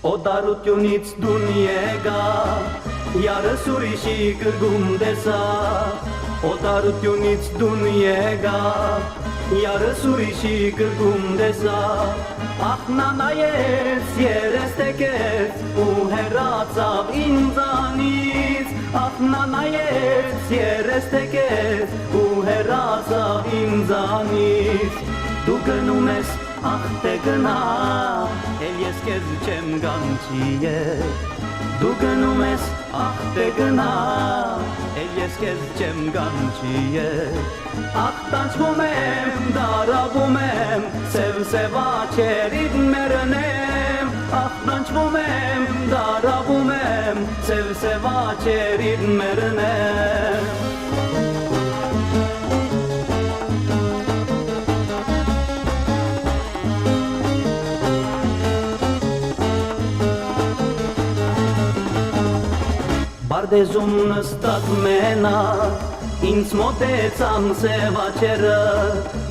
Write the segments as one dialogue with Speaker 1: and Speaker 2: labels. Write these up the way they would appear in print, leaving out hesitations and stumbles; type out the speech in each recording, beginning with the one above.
Speaker 1: Օտարությունից դուն եկա, յարս ուրիշի գրգում տեսա, օտարությունից դուն եկա, յարս ուրիշի գրգում տեսա, ախնա նայեց, երես տեկեց, ու հեռացավ ինձանից, ախնա նայեց, երես տեկեց, ու հեռացավ ինձանից, դու գնում ես ախ թե գնա, էլ ես կեզ չեմ գանչի դու գնում ես ախ թե գնա, էլ ես կեզ չեմ գանչի ախ տանչվում եմ, դարավում եմ, սև աչերիդ մերնեմ, ախ տանչվում եմ, դարավում եմ, սև աչերիդ մերնեմ Բարդեզում նստած մենակ, ինձ մոտեցան սև աչերը,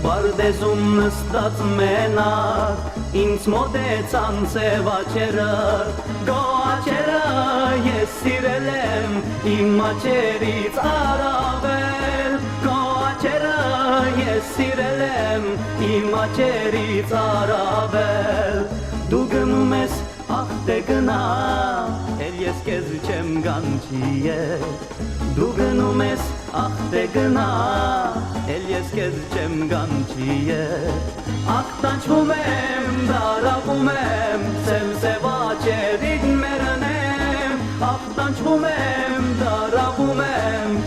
Speaker 1: Բարդեզում նստած մենակ, ինձ մոտեցան սև աչերը, Գո աչերը ես սիրել եմ, իմ աչերից առավել, Գո աչերը ես սիրել եմ, իմ աչերից առավել, Դու գնում ես ախ թե գնա, էլ ես կեզ չեմ գանչի Դու գնում ես ախ թե գնա, էլ ես կեզ չեմ գանչի Ախ տանչվում եմ, դարավում եմ, սև աչերիդ մերնեմ, Ախ տանչվում եմ, դարավում եմ,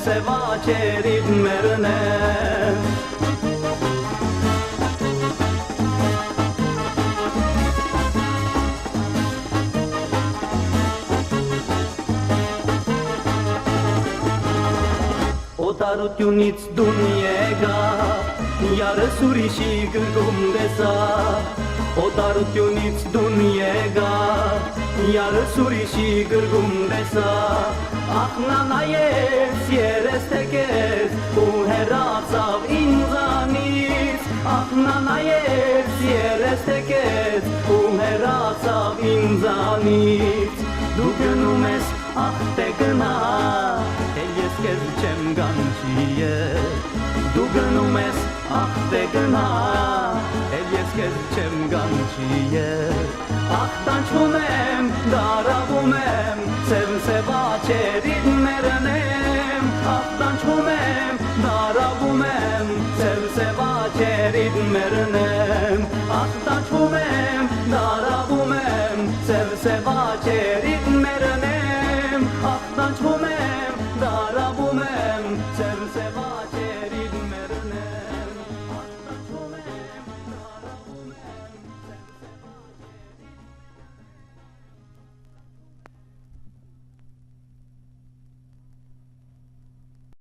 Speaker 1: սև աչերիդ մերնեմ Օտարությունից դուն եկա, յարս ուրիշի գրգում տեսա, Օտարությունից դուն եկա, յարս ուրիշի գրգում տեսա, ախնա նայեց, երես տեկեց, ու հեռացավ ինձանից, ախնա նայեց, երես տեկեց, ու հեռացավ ինձանից, դու գնում ես ախ թե գնա, էլ ես կեզ չեմ գանչի Դու գնում ես ախ թե գնա, էլ ես կեզ չեմ գանչի Ախ տանչվում եմ, դարավում եմ, սև աչերիդ մերնեմ, Ախ տանչվում եմ, դարավում եմ, սև աչերիդ մերնեմ, Ախ տանչվում եմ, դարավում եմ, սև աչերիդ մերնեմ, Ախ տանչվում